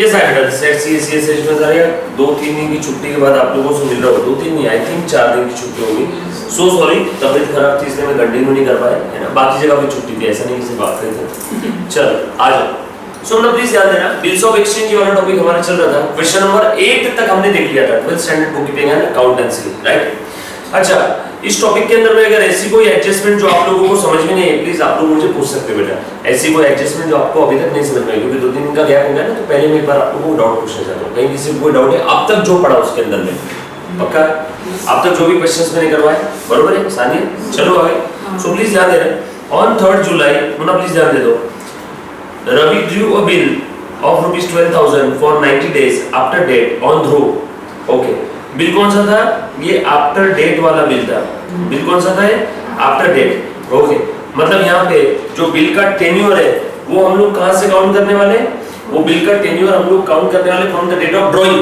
ये side set सी में करेगा 2-3 दिन की छुट्टी के बाद आप लोगों से मिल रहा हो 2-3 नहीं आई थिंक 4 दिन की छुट्टी होगी। सो सॉरी तबीयत खराब थी इसलिए मैं कंटिन्यू नहीं कर पाया है ना, बाकी जगह पे छुट्टी थी, ऐसा नहीं किसी बात करी थी। चलो आ जाओ। सो ना प्लीज ध्यान देना बिल्स ऑफ एक्सचेंज वाला टॉपिक हमारा चल रहा था, क्वेश्चन नंबर 8 तक हमने देख लिया था 12th standard book keeping and accountancy, right. अच्छा इस टॉपिक के अंदर में अगर ऐसी कोई एडजस्टमेंट जो आप लोगों को समझ में नहीं है प्लीज आप लोग मुझे पूछ सकते हो बेटा, ऐसी कोई एडजस्टमेंट जो आपको अभी तक नहीं समझ में आई, क्योंकि 2-3 दिन का गैप हो गया ना, तो पहले मैं एक बार आप लोगों को डाउट पूछना चाहता हूं, कहीं किसी को कोई डाउट है अब तक जो पढ़ा उसके अंदर में, पक्का अब तक जो भी क्वेश्चंस मैंने करवाए बरोबर है सानिया। चलो आगे। सो प्लीज ध्यान देना on 3rd July Munna please ध्यान दे दो, Ravi drew a bill of rupees 12,000 for 90 days after date on Dhruv। Okay bill कौन सा था, ये आफ्टर डेट वाला बिल था। बिल कौन सा था ये आफ्टर डेट। ओके मतलब यहाँ पे जो बिल का टेन्योर है वो हम लोग कहाँ से काउंट करने वाले, वो बिल का टेन्योर हम लोग काउंट करने वाले from the date of drawing.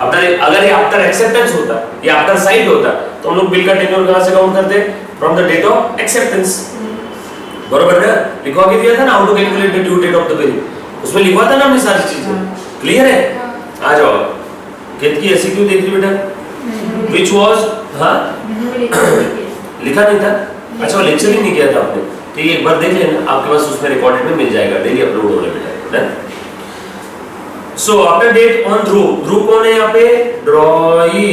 अगर ये आफ्टर एक्सेप्टेंस होता, ये आफ्टर साइट होता, तो हम लोग बिल का टेन्योर कहाँ से काउंट करते, from the date of acceptance, बरोबर है। लिखवा के दिया था ना how to calculate the due date of the bill, उसमें लिखवा था ना हमने सारी चीजें, क्लियर है। आ जाओ केत की ऐसी क्यों देख रही बेटा, व्हिच वाज हाँ लिखा नहीं था, अच्छा लेक्चर ही नहीं किया था आपने, ठीक है एक बार देख लेना आपके पास उसमें रिकॉर्डेड में मिल जाएगा, डेली अपलोड हो रहा है बेटा। सो आफ्टर डेट ऑन ध्रुव, ध्रुव कौन है यहाँ पे, ड्रॉई,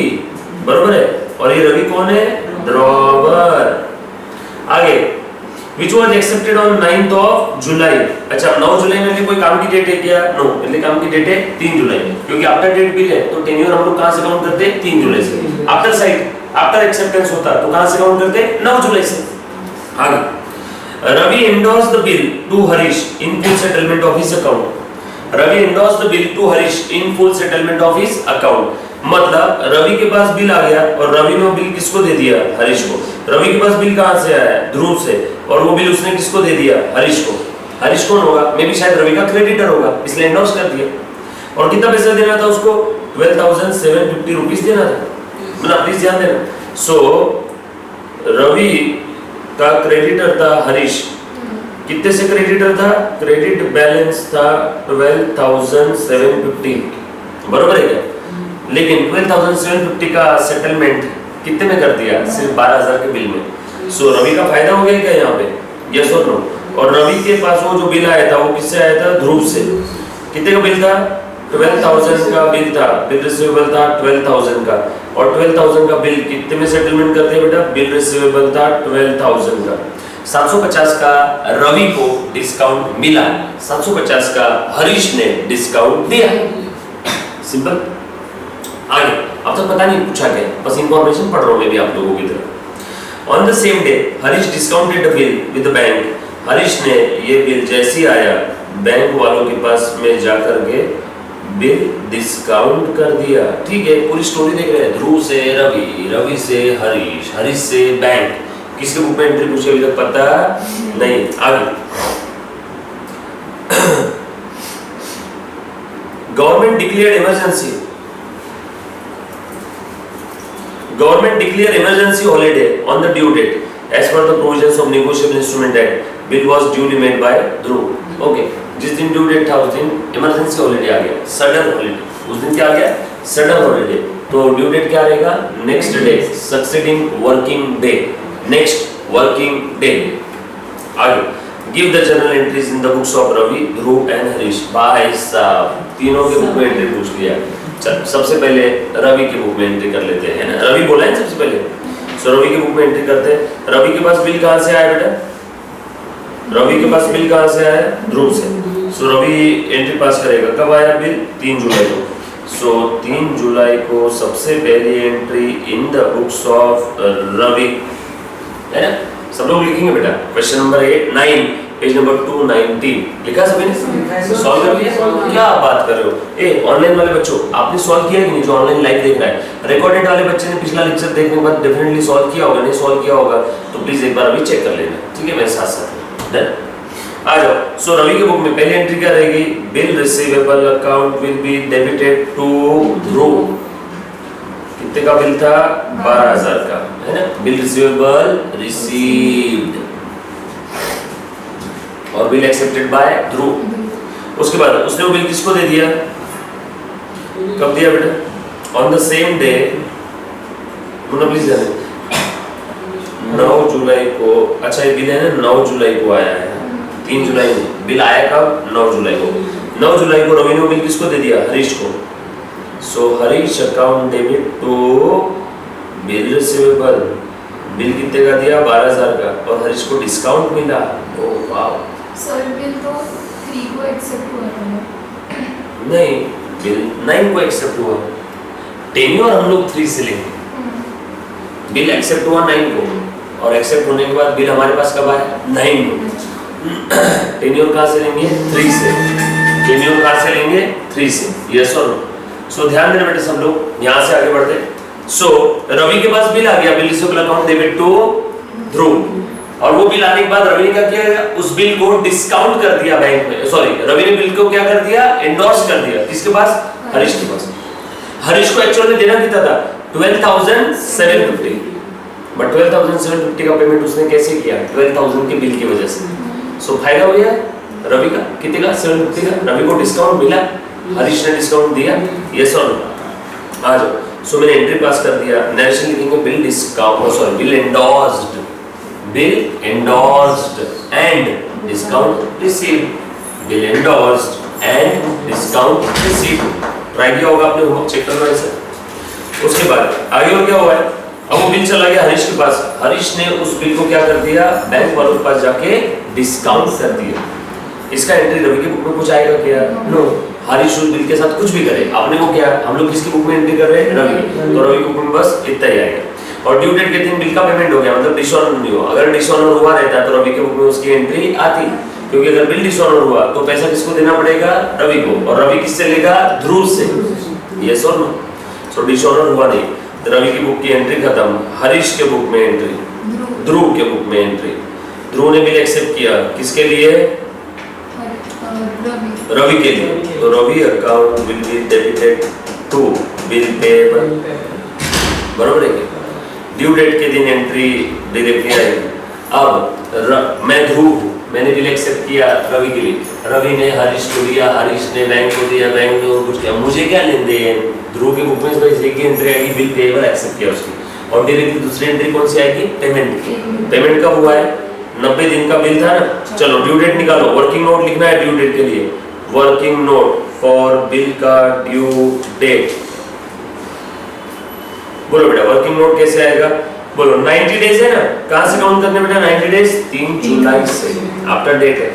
बरोबर है, और ये रवि कौन है, ड्रॉवर। आगे which was accepted on 9th of July। अच्छा 9 जुलाई में कोई काम की डेट है क्या, नो पहले काम की डेट है 3 जुलाई, क्योंकि आफ्टर डेट बिल है तो टेन्योर हम लोग कहां से काउंट करते हैं 3 जुलाई से। आफ्टर साइट आफ्टर एक्सेप्टेंस होता तो कहां से काउंट करते हैं 9 जुलाई से। आगे Ravi endorse the bill to Harish in full settlement of his account. Ravi endorse the bill to Harish in full settlement of his account, मतलब रवि के पास बिल आ गया और रवि ने बिल किसको दे दिया, हरीश को। रवि के पास बिल कहां से आया, ध्रुव से, और वो बिल उसने किसको दे दिया, हरीश को। हरीश कौन होगा, मे भी शायद रवि का क्रेडिटर होगा, इसलिए एंडोर्स कर दिया। और कितना पैसा देना था उसको, 12,750 रुपीस देना था, मतलब प्लीज ध्यान देना। सो रवि का क्रेडिटर था हरीश, कितने से क्रेडिटर था, क्रेडिट बैलेंस था 12,750, बरोबर है क्या। लेकिन 12,750 का सेटलमेंट कितने में कर दिया, सिर्फ 12,000 के बिल में। सो रवि का फायदा हो गया क्या यहाँ पे, यस और नो। और रवि के पास वो जो बिल आया था वो किससे आया था, ध्रुव से। कितने का बिल था, 12,000 का बिल था, बिल रिसीवेबल था 12,000 का, और 12,000 का बिल कितने में सेटलमेंट करते हैं बेटा, बिल रिसीवेबल था 12,000 का। 750 का रवि को डिस्काउंट मिला, 750 का हरीश ने डिस्काउंट दिया, सिंपल। आगे अब तक पता नहीं पूछा क्या, बस इंफॉर्मेशन पढ़ रहा हूं मैं भी आप लोगों की तरह। On the same day Harish discounted the bill with the bank. Harish ने ये बिल जैसे ही आया बैंक वालों के पास में जाकर के बिल डिस्काउंट कर दिया, ठीक है। पूरी स्टोरी देख रहे हैं, ध्रुव से रवि, रवि से हरीश, हरीश से बैंक। किसके बुक में एंट्री पूछी अभी तक पता नहीं। आगे government declared emergency, Government declare emergency holiday on the due date as per the provisions of Negotiable Instrument Act. Bill was duly made by Dhruv. Okay. जिस दिन ड्यू डेट था उस दिन इमरजेंसी हॉलीडे आ गया, सडन हॉलीडे। उस दिन क्या आ गया, सडन हॉलीडे। तो ड्यू डेट क्या रहेगा, next day, succeeding working day, next working day. आगे give the journal entries in the books of Ravi, Dhruv and Harish. भाई साहब तीनों के बुक में एंट्री पूछ लिया। चल सबसे पहले रवि की बुक में एंट्री कर लेते हैं ना, रवि बोला है सबसे पहले। सो रवि की बुक में एंट्री करते हैं। रवि के पास बिल कहां से आया बेटा, रवि के पास बिल कहां से आया, ध्रुव से। सो रवि एंट्री पास करेगा, कब आया बिल, 3 जुलाई को। सो 3 जुलाई को सबसे पहली entry in the books of Ravi, है ना। सब लोग लिखेंगे बेटा, क्वेश्चन नंबर 9 पेज नंबर 290 लिखा सभी ने, सॉल्व कर लिया। क्या बात कर रहे हो, ए ऑनलाइन वाले बच्चों आपने सॉल्व किया कि नहीं, जो ऑनलाइन लाइव देख रहा है। रिकॉर्डेड वाले बच्चे ने पिछला लेक्चर देखने के बाद डेफिनेटली सॉल्व किया होगा, नहीं सॉल्व किया होगा तो प्लीज एक बार अभी चेक कर लेना, ठीक है मेरे साथ साथ। डन, आ जाओ। सो रवि के बुक में पहली एंट्री क्या रहेगी, bill receivable account will be debited to Dhruv. कितने का बिल था, 12,000 का, है ना। बिल रिसीवेबल रिसीव्ड और बिल एक्सेप्टेड बाय ध्रुव। उसके बाद उसने वो बिल किसको दे दिया, कब दिया बेटा, on the same day, please जाने 9 जुलाई को, अच्छा ये बिल है ना 9 जुलाई को आया है, 3 जुलाई में बिल आया कब, 9 जुलाई को। 9 जुलाई को रवि ने बिल किसको दे दिया, हरीश को। So Harish account debit to bill receivable, bill कितने का दिया, 12,000 का, और हरीश को डिस्काउंट मिला। ओह वाव। सर बिल तो 3 को एक्सेप्ट हुआ था। नहीं, बिल 9 को एक्सेप्ट हुआ, टेन्योर हम लोग 3 से लेंगे, बिल एक्सेप्ट हुआ 9 को, और एक्सेप्ट होने के बाद बिल हमारे पास कब आया, 9 को। टेन्योर कहाँ से लेंगे, 3 से, टेन्योर कहाँ से लेंगे, 3 से, यस और नो। सो ध्यान देना बेटे सब लोग, यहाँ से आगे बढ़ते। सो रवि के पास बिल आ गया, bill receivable account debit to Dhruv, और वो बिल आने के बाद रवि ने क्या किया, उस बिल को डिस्काउंट कर दिया बैंक में, सॉरी रवि ने बिल को क्या कर दिया, एंडोर्स कर दिया, किसके पास, हरीश के पास। हरीश को एक्चुअल में देना कितना था, 12,750, बट 12,750 का पेमेंट उसने कैसे किया, 12,000 के बिल की वजह से। सो फायदा हो गया रवि का, कितने का, 750 का। रवि को डिस्काउंट मिला, हरीश ने डिस्काउंट दिया, यस और नो। आ जाओ। सो मैंने एंट्री पास कर दिया, नरेशन लिखेंगे bill discount, sorry bill endorsed, bill endorsed and discount received, bill endorsed and discount received. Try किया होगा आपने, होमवर्क चेक करना है सर। उसके बाद आगे और क्या हुआ है, अब वो बिल चला गया हरीश के पास, हरीश ने उस बिल को क्या कर दिया, बैंक वालों के पास जाके डिस्काउंट कर दिया। इसका एंट्री रवि की बुक में कुछ आएगा क्या, नो। हरीश उस बिल के साथ कुछ भी करे, आपने वो क्या, हम लोग किसकी बुक में एंट्री कर रहे हैं, रवि, तो रवि की बुक में बस इतना ही आएगा। और ड्यू डेट के दिन बिल का पेमेंट हो गया, मतलब डिसऑनर नहीं हुआ। अगर डिसऑनर हुआ रहता तो रवि के बुक में उसकी एंट्री आती, क्योंकि अगर बिल डिसऑनर हुआ तो पैसा किसको देना पड़ेगा, रवि को, और रवि किससे लेगा, ध्रुव से, यस और नो। सो डिसऑनर हुआ नहीं, रवि की बुक की एंट्री खत्म, हरीश के बुक में एंट्री, ध्रुव के बुक में एंट्री। ध्रुव ने बिल एक्सेप्ट किया, किसके लिए, रवि के लिए, तो Ravi account will be debited to bill payable, बराबर है क्या, ड्यू डेट के दिन एंट्री डायरेक्टली आएगी। अब मैं ध्रुव हूँ, मैंने बिल एक्सेप्ट किया रवि के लिए, रवि ने हरीश को दिया, हरीश ने बैंक को दिया, बैंक ने कुछ किया, मुझे क्या लेन देन, ध्रुव के बुक में बस एक ही एंट्री आएगी, बिल पेएबल एक्सेप्ट किया उसकी, और डायरेक्टली दूसरी एंट्री कौन सी आएगी, पेमेंट की। पेमेंट कब हुआ है, 90 दिन का बिल था ना, चलो ड्यू डेट निकालो, वर्किंग नोट लिखना है ड्यू डेट के लिए, वर्किंग नोट फॉर बिल का ड्यू डेट। बोलो बेटा वर्किंग नोट कैसे आएगा, बोलो 90 डेज है ना, कहां से काउंट करने बेटा 90 डेज, 3 जुलाई से, आफ्टर डेट है,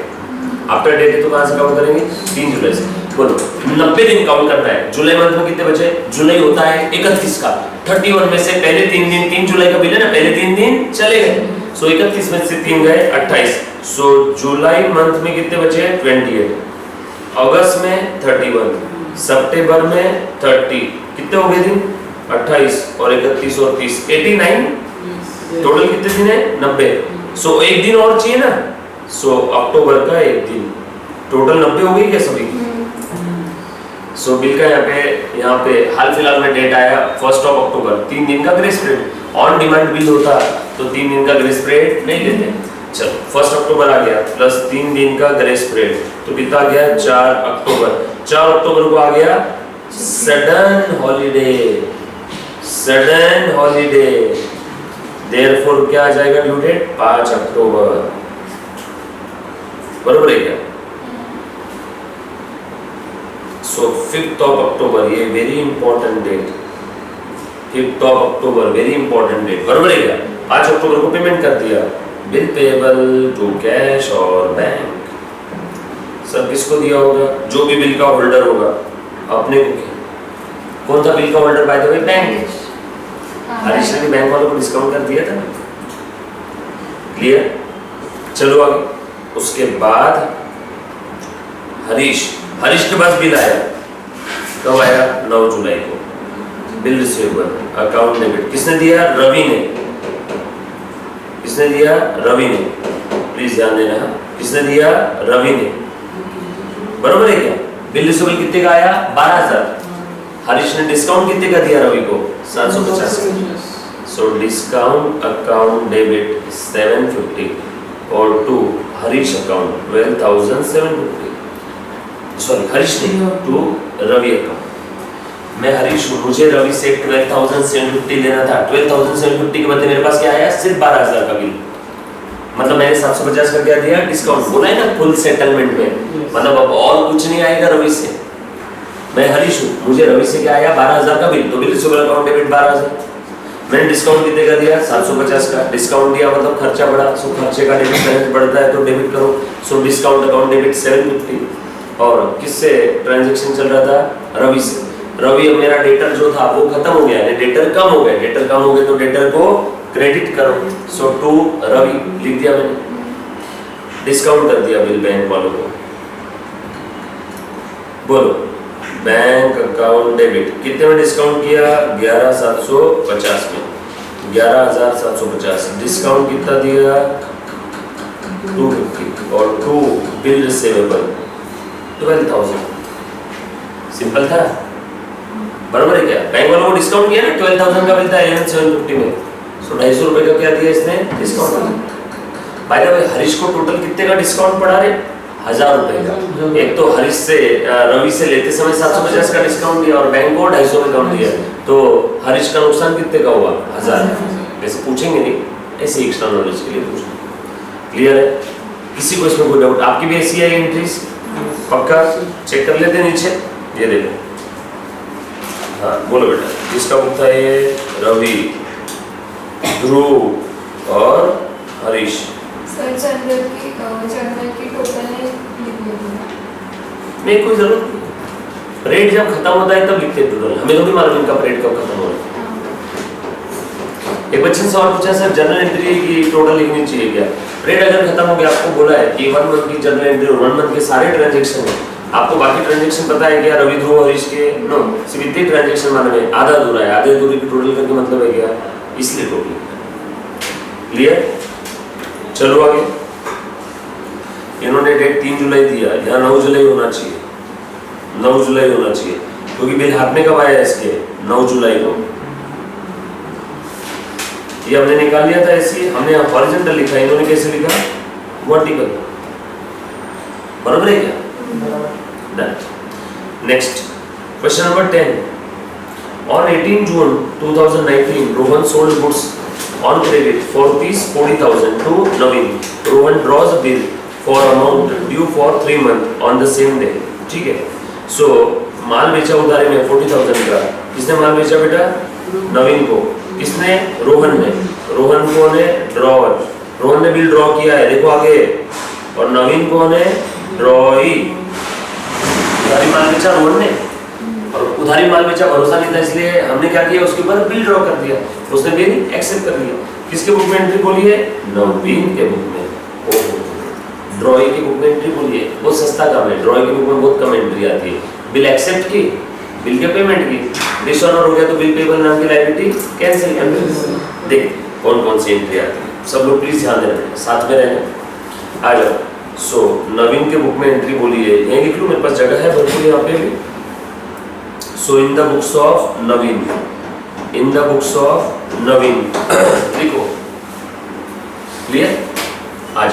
आफ्टर डेट है तो कहां से काउंट करेंगे, 3 जुलाई से। बोलो 90 दिन काउंट करना है, जुलाई मंथ में कितने बचे, जुलाई होता है 31 का, 31 में से पहले 3 दिन, 3 जुलाई का बिल है ना, पहले 3 दिन चले गए, सो 31 में से 3 गए 28, सो जुलाई मंथ में कितने बचे, 28, अगस्त में 31, सितंबर में 30, कितने हो गए दिन, 28 और 31 और 30, 89, टोटल कितने दिन है, 90, सो एक दिन और चाहिए ना, सो अक्टूबर का एक दिन, टोटल 90 हो गई क्या सभी। सो बिल का यहाँ पे हाल फिलहाल में डेट आया 1 अक्टूबर, 3 दिन का grace period, on demand bill होता तो 3 दिन का ग्रेस पीरियड नहीं लेते। चलो 1 अक्टूबर आ गया प्लस 3 दिन का ग्रेस पीरियड, तो कितना आ गया 4 अक्टूबर। 4 अक्टूबर को आ गया sudden holiday, sudden holiday, therefore क्या आ जाएगा ड्यू डेट 5 अक्टूबर, बरोबर है क्या। सो 5th of October, ये very important date, 5th of October very important date, बरोबर है क्या। 5 अक्टूबर को पेमेंट कर दिया, बिल पेएबल टू कैश और बैंक। सर किसको दिया होगा, जो भी बिल का होल्डर होगा अपने को, कौन सा बिल का holder by the way, bank. Harish ने भी बैंक वालों को डिस्काउंट कर दिया था ना, क्लियर। चलो आगे, उसके बाद हरीश के पास बिल आया, कब आया 9 जुलाई को, बिल रिसीवेबल अकाउंट डेबिट, किसने दिया, रवि ने, किसने दिया, रवि ने, प्लीज ध्यान देना, किसने दिया, रवि ने, बरोबर है क्या। बिल रिसीवेबल कितने का आया 12,000, हरीश ने डिस्काउंट कितने का दिया रवि को 750, सो डिस्काउंट अकाउंट डेबिट 750 और to Harish account 12,750। Sorry Harish नहीं, टू रवि अकाउंट। मैं हरीश हूँ, मुझे रवि से 12,750 लेना था। 12,750 के बदले मेरे पास क्या आया, सिर्फ 12,000 का बिल। मतलब मैंने 750 का क्या दिया, डिस्काउंट। बोला है ना फुल सेटलमेंट में, मतलब अब और कुछ नहीं आएगा रवि से। मैं हरीश हूँ, मुझे रवि से क्या आया, 12,000 का बिल, तो बिल रिसीवेबल अकाउंट डेबिट 12,000। मैंने डिस्काउंट कितने का दिया, 750 का। डिस्काउंट दिया मतलब खर्चा बढ़ा, सो खर्चे का डेबिट बैलेंस बढ़ता है तो डेबिट करो। So discount account debit 750। और किससे ट्रांजैक्शन चल रहा था, रवि से। रवि अब मेरा डेटर जो था वो खत्म हो गया है, डेटर कम हो गए। डेटर कम हो गए तो डेटर को क्रेडिट करो। सो टू रवि लिख दिया मैंने, डिस्काउंट कर दिया बिल बैंक वालों को। बोलो बैंक अकाउंट डेबिट कितने में डिस्काउंट किया, 11,750 में, 11,750। डिस्काउंट कितना दिया, 250। और टू बिल रिसीवेबल 12,000। सिंपल था, बराबर है क्या। बैंक वालों को डिस्काउंट किया ना, 12,000 का बिल था 11,750 में। सो 250 रुपए का क्या दिया इसने, discount. By the way Harish को टोटल कितने का डिस्काउंट पड़ा रे, 1,000 रुपए का। एक तो हरीश से रवि से लेते समय 750 का डिस्काउंट दिया और बैंक को 250 में कम दिया, तो हरीश का नुकसान कितने का हुआ, 1,000। वैसे पूछेंगे नहीं, ऐसे एक्स्ट्रा नॉलेज के लिए पूछना। क्लियर है, किसी को इसमें कोई डाउट। आपकी भी ऐसी है एंट्रीज, पक्का चेक कर लेते नीचे, ये देखो। हाँ बोलो बेटा, किसका बुक था ये, रवि, ध्रुव और हरीश। सर जनरल की टोटल ने लिख लिया। नहीं कोई जरूरत नहीं, रेट जब खत्म होता है तब लिखते टोटल। हमें तो भी मालूम इनका रेट कब खत्म हो रहा है। एक बच्चे ने सवाल पूछा सर जनरल एंट्री की टोटल लिखनी चाहिए क्या। रेट अगर खत्म हो गया, आपको बोला है कि 1 मंथ की जनरल एंट्री और 1 मंथ के सारे ट्रांजैक्शन है, आपको बाकी ट्रांजैक्शन पता है क्या, रवि ध्रुव हरीश के, नो, सिर्फ इतने ट्रांजैक्शन मालूम है, आधा अधूरा है। आधे अधूरे की टोटल करके मतलब है क्या, इसलिए टोटल। क्लियर, चलो आगे। इन्होंने डेट 3 जुलाई दिया, यहाँ 9 जुलाई होना चाहिए, 9 जुलाई होना चाहिए, क्योंकि बिल हाथ में कब आया इसके, 9 जुलाई को। ये हमने निकाल लिया था ऐसे, हमने यहाँ हॉरिजॉन्टल लिखा, इन्होंने कैसे लिखा, वर्टिकल। बराबर है क्या, done. Next question number 10। On 18 June 2019, Rohan sold goods on credit for rupees 40,000 to Naveen. Rohan draws a bill for amount due for 3 months on the same day. ठीक है। So माल बेचा उधारी में 40,000 का। किसने माल बेचा बेटा, नवीन को। किसने, रोहन ने। रोहन को ने ड्रॉवर, रोहन ने बिल ड्रॉ किया है, देखो आगे। और नवीन को ने ड्रॉई। उधारी माल बेचा रोहन ने, और उधारी माल बेचा भरोसा नहीं था, इसलिए हमने क्या किया, उसके ऊपर बिल ड्रॉ कर दिया। उसने बिल एक्सेप्ट कर लिया। किसके बुक में एंट्री बोली है, नवीन के बुक में। ओहो, ड्रॉई की बुक में एंट्री बोली है, बहुत सस्ता काम है। ड्रॉई की बुक में बहुत कम एंट्री आती है। बिल एक्सेप्ट की, बिल के पेमेंट की, डिसऑनर हो गया तो बिल पेबल नाम की लायबिलिटी कैंसिल कर दी। देख कौन कौन सी एंट्री आती है, सब लोग प्लीज ध्यान देना, साथ में रहना। आ जाओ। सो नवीन के बुक में एंट्री बोली है, यहीं लिख लूं, मेरे पास जगह है भरपूर यहाँ पे भी। So in the books of Naveen, in the books of Naveen, लिखो। क्लियर, आज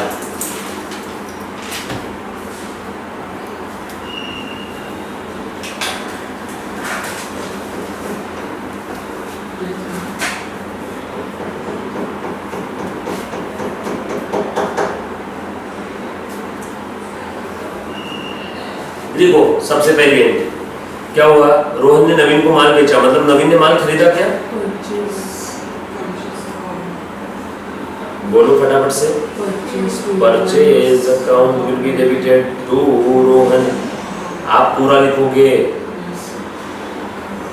लिखो। सबसे पहले क्या हुआ, रोहन ने नवीन को माल बेचा, मतलब नवीन ने माल खरीदा क्या, बोलो फटाफट से। Purchase account will be debited to Rohan. आप पूरा लिखोगे,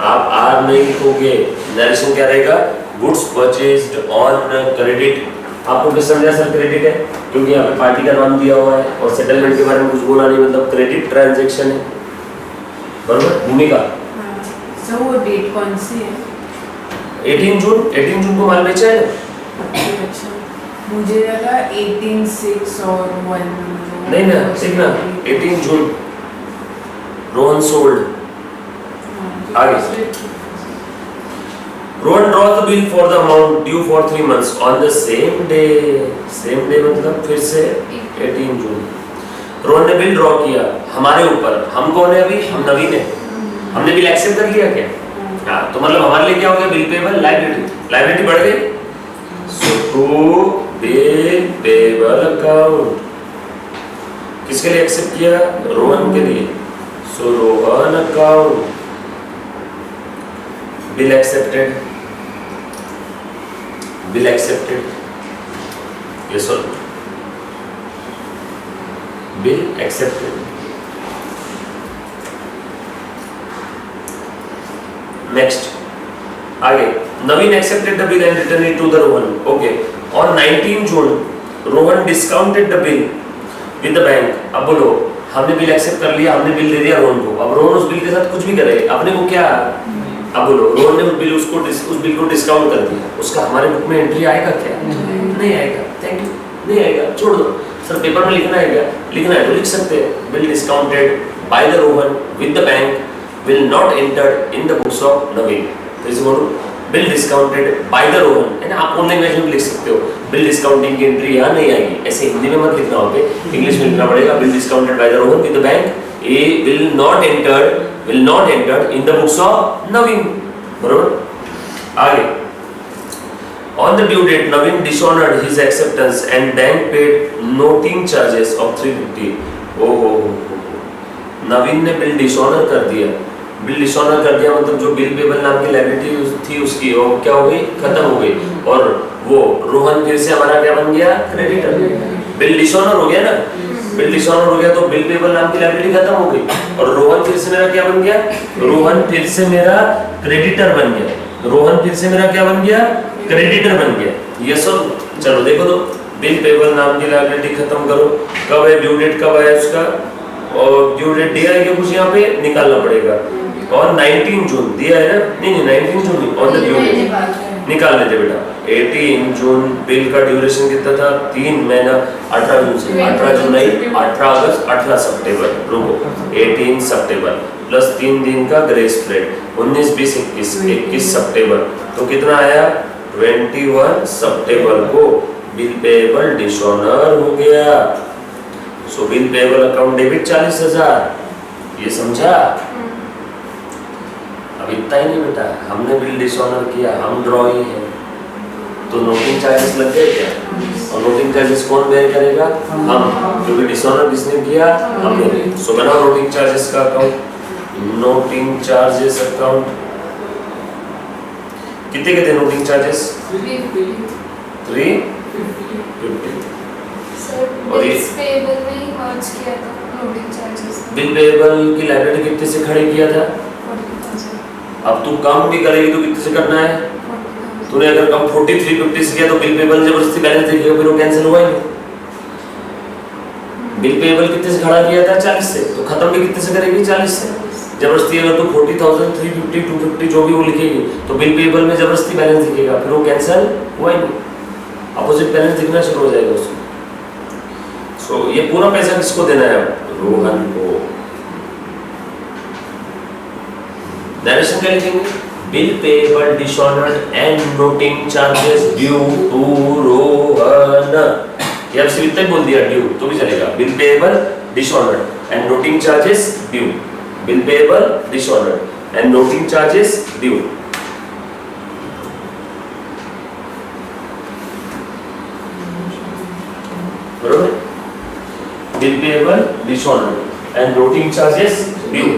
आप आर नहीं लिखोगे। नरेशन क्या रहेगा, गुड्स परचेज्ड ऑन क्रेडिट। आपको किस समझा सर, क्रेडिट है, क्योंकि यहाँ पे पार्टी का नाम दिया हुआ है और सेटलमेंट के बारे में कुछ बोला नहीं, मतलब क्रेडिट ट्रांजैक्शन है। बरोबर, भूमिका। सर वो डेट कौन सी है, 18 जून को माल बेचा है। अच्छा, मुझे लगा 18/6 और 1 नहीं ना, ठीक ना, 18 जून रोहन सोल्ड। आगे, Rohan draw the bill for the amount due for 3 months on the same day. Same day मतलब फिर से 18 जून। रोहन ने बिल ड्रॉ किया हमारे ऊपर, हम कौन है अभी, हम नवीन है, हमने बिल एक्सेप्ट कर लिया क्या? हाँ, तो मतलब हमारे लिए क्या हो गया, बिल पेबल लायबिलिटी बढ़ गई। So to bill payable account किसके लिए एक्सेप्ट किया, रोहन के लिए। So Rohan account bill accepted, yes और बिल एक्सेप्टेड। नेक्स्ट आगे, Naveen accepted the bill and return it to the Rohan. Okay, on 19 June Rohan discounted the bill with the bank. अब बोलो, हमने बिल एक्सेप्ट कर लिया, हमने बिल दे दिया रोहन को, अब रोहन उस बिल के साथ कुछ भी करे, अपने को क्या, अब बोलो रोहन ने उस बिल को डिस्काउंट कर दिया, उसका हमारे बुक में एंट्री आएगा क्या? नहीं आएगा, थैंक यू, नहीं आएगा, छोड़ दो। सर पेपर में लिखना है क्या? लिखना है तो लिख सकते हैं, bill discounted by the Rohan with the bank will not enter in the books of Naveen। तो इसे बोलो bill discounted by the Rohan, है ना, आप ओन लैंग्वेज में लिख सकते हो, बिल डिस्काउंटिंग की एंट्री यहाँ नहीं आएगी, ऐसे हिंदी में मत लिखना, होगा इंग्लिश में लिखना पड़ेगा, bill discounted by the Rohan with the bank A will not enter in the books of Naveen। बरोबर। आगे, on the due date Naveen dishonored his acceptance and bank paid noting charges of 350। ओहो, नवीन ने bill dishonour कर दिया, bill dishonour कर दिया मतलब जो बिल पेबल नाम की लायबिलिटी थी उसकी वो क्या हो गई, खत्म हो गई, और वो रोहन फिर से हमारा क्या बन गया, क्रेडिटर। बिल डिसऑनर हो गया ना, बिल डिसऑनर हो गया तो बिल पेबल नाम की लायबिलिटी खत्म हो गई, और रोहन फिर से मेरा क्या बन गया, रोहन फिर से मेरा क्रेडिटर बन गया, रोहन फिर से मेरा क्या बन गया, क्रेडिटर बन गया। यस और चलो देखो तो, बिल पेबल नाम की लायबिलिटी खत्म करो, कब है ड्यू डेट, कब है उसका, और ड्यू डेट दिया है कि कुछ यहाँ पे निकालना पड़ेगा, और 19 जून दिया है ना, नहीं 19 जून नहीं, ऑन द ड्यू डेट निकाल लेते बेटा। 18 जून बिल का ड्यूरेशन कितना था, 3 महीना, 18 जून से 18 जुलाई, 18 अगस्त, 18 सितंबर, रुको 18 सितंबर प्लस 3 दिन का ग्रेस पीरियड, 19 20 21 सितंबर, तो कितना आया, 21 सितंबर को बिल पेबल डिसऑनर हो गया। सो बिल पेबल अकाउंट डेबिट 40,000, ये समझा? अब इतना ही नहीं बेटा, हमने बिल डिसऑनर किया, हम ड्रॉ ही है, तो नोटिंग चार्जेस लग गए क्या, और नोटिंग चार्जेस कौन बेयर करेगा, हम, क्योंकि डिसऑनर किसने किया, हमने। सो बनाओ नोटिंग चार्जेस का अकाउंट, नोटिंग चार्जेस अकाउंट कितने के थे नोटिंग चार्जेस, 350। और इस पेबल में ही मर्ज किया था नोटिंग चार्जेस, बिल पेबल की लायबिलिटी कितने से खड़े किया था, 40,000। अब तू कम भी करेगी तो कितने से करना है, तूने अगर कम 4350 से किया तो बिल पेबल जबरदस्ती बैलेंस दिखेगा, फिर वो कैंसिल हुआ ही नहीं। बिल पेबल कितने से खड़ा किया था, 40 से, तो खत्म भी कितने से करेगी, 40 से। जबरदस्ती अगर तू 40,000 350 250 जो भी वो लिखेगी तो बिल पेबल में जबरदस्ती बैलेंस दिखेगा, फिर वो कैंसिल हुआ ही नहीं, अपोजिट बैलेंस दिखना शुरू हो जाएगा उसमें। सो ये पूरा पैसा किसको देना है, रोहन को। नरेशन क्या लिखेंगे, bill payable dishonoured and noting charges due to Rohan, ये अब सिर्फ इतना बोल दिया, ड्यू तो भी चलेगा, bill payable dishonoured and noting charges due, bill payable dishonoured and noting charges due. बरोबर, bill payable dishonored and noting charges due।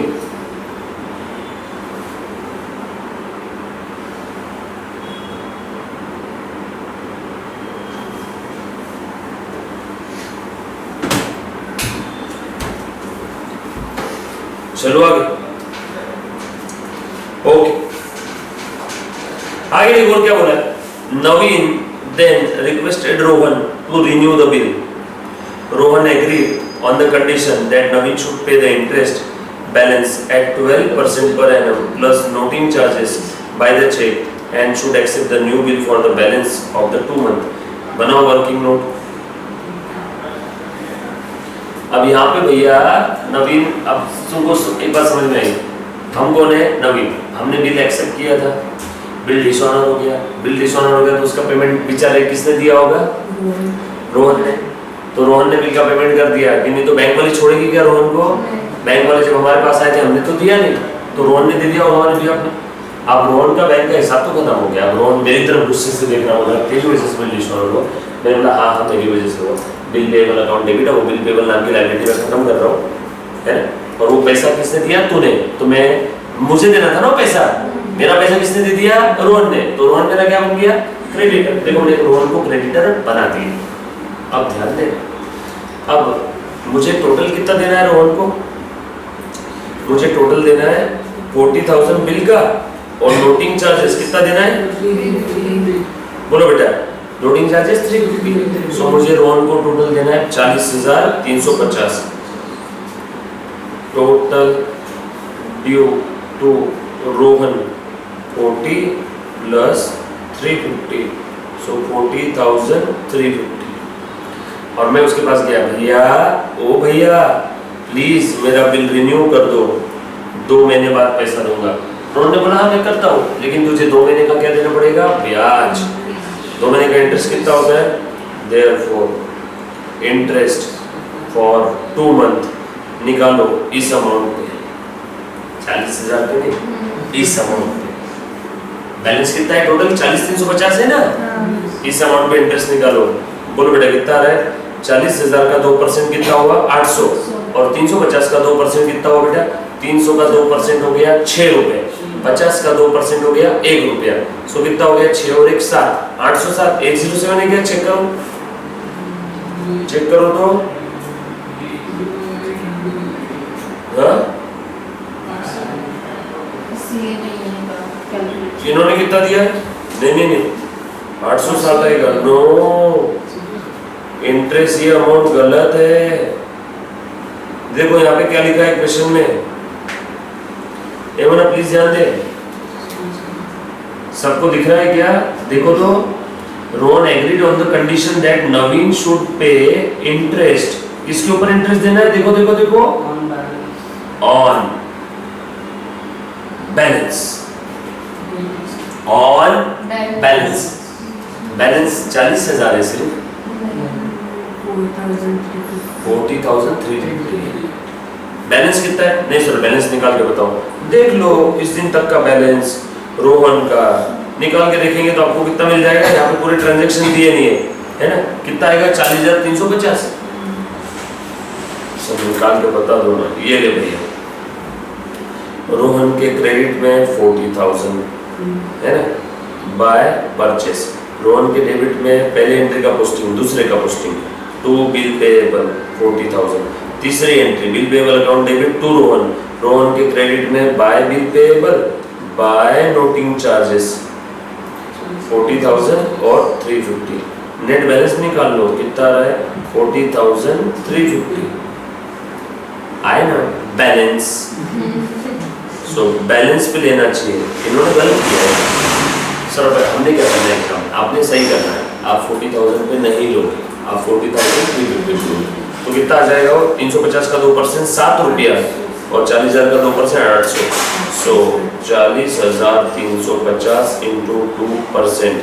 चलो आगे, ओके आगे देखो और क्या बोला है, Naveen then requested Rohan to renew the bill. Rohan agreed on the condition that Naveen should pay the interest balance at 12% per annum plus noting charges by the check and should accept the new bill for the balance of the 2 month। बनाओ working note. अब यहाँ पे भैया नवीन, अब तुमको एक बात समझ में आई, हम कौन है, नवीन, हमने बिल एक्सेप्ट किया था, बिल डिसऑनर हो गया, बिल डिसऑनर हो गया तो उसका पेमेंट बेचारे किसने दिया होगा, रोहन ने। तो रोहन ने बिल का पेमेंट कर दिया कि नहीं, तो बैंक वाली छोड़ेगी क्या रोहन को? बैंक वाले जब हमारे पास आए थे हमने तो दिया नहीं, तो रोहन ने दे दिया और हमारे दिया अपने। अब रोहन का बैंक का हिसाब तो खत्म हो गया। अब रोहन मेरी तरफ गुस्से से देख रहा होगा, तेरी वजह से बिल इशू हो, मैंने बोला हाँ मेरी वजह से हो, बिल पेबल अकाउंट डेबिट है, वो बिल पेबल नाम की लायबिलिटी में खत्म कर रहा हूँ, है। और वो पैसा किसने दिया? तूने। तो मैं मुझे देना था ना पैसा, मेरा पैसा किसने दे दिया? रोहन ने। तो रोहन मेरा क्या बन गया? क्रेडिटर। देखो मैंने रोहन को क्रेडिटर बना दिया। अब ध्यान देना, अब मुझे टोटल कितना देना है रोहन को? मुझे टोटल देना है 40,000 बिल का, और नोटिंग चार्जेस कितना देना है? बोलो बेटा, नोटिंग चार्जेस 350। सो मुझे रोहन को टोटल देना है 40,350 total due to Rohan 40 plus 350, so 40,350। और मैं उसके पास गया, भैया ओ भैया प्लीज मेरा बिल रिन्यू कर दो, 2 महीने बाद पैसा दूंगा। उन्होंने बोला हाँ मैं करता हूँ, लेकिन तुझे 2 महीने का क्या देना पड़ेगा? ब्याज। 2 महीने का इंटरेस्ट कितना होता है? देयरफॉर इंटरेस्ट फॉर 2 मंथ निकालो इस अमाउंट पे, 40,000 पे नहीं, इस अमाउंट पे। बैलेंस कितना है टोटल? 40,350 है ना? इस अमाउंट पे इंटरेस्ट निकालो। बोलो बेटा कितना आ रहा है? 40,000 का 2% कितना हुआ? 800। और 350 का 2% कितना हुआ बेटा? 300 का 2% हो गया 6 रुपए, 50 का 2% हो गया 1 रुपया। सो कितना हो गया? 6 और 1 7, 807। 107 है क्या? चेक करो, चेक करो तो। हाँ? इन्होंने कितना दिया है? नहीं 807 आएगा। नो, इंटरेस्ट ये अमाउंट गलत है। देखो यहाँ पे क्या लिखा है क्वेश्चन में, एमना प्लीज ध्यान दे, सबको दिख रहा है क्या? देखो तो, Rohan agreed on the condition that Naveen should पे इंटरेस्ट। किसके ऊपर इंटरेस्ट देना है? देखो देखो देखो, on balance, on balance. Balance 40,000 है सिर्फ, 40,350। बैलेंस कितना है? नहीं सर बैलेंस निकाल के बताओ। देख लो इस दिन तक का बैलेंस रोहन का निकाल के देखेंगे तो आपको कितना मिल जाएगा। यहाँ पे पूरे ट्रांजैक्शन दिए नहीं है ना? कितना आएगा? 40,350। सब निकाल के बता दो ना। ये ले भैया, रोहन के क्रेडिट में 40,000 है ना, बाय परचेस। रोहन के डेबिट में पहले एंट्री का पोस्टिंग, दूसरे का पोस्टिंग, टू बिल पेएबल 40,000। तीसरी एंट्री bill payable account debit to Rohan. Rohan के क्रेडिट में by bill payable by noting charges 40,000 और 350। नेट बैलेंस निकाल लो, कितना आ रहा है? 40,350 आए ना बैलेंस। सो बैलेंस पे लेना चाहिए, इन्होंने गलत किया है सर। हमने क्या करना है काम? आपने सही करना है। आप 40,000 पे नहीं लोगे, आप 40,350 लोगे। तो कितना आ जाएगा? 350 का 2% 7 रुपया, और 40,000 का 2% 800। सो 40,350 इंटू 2%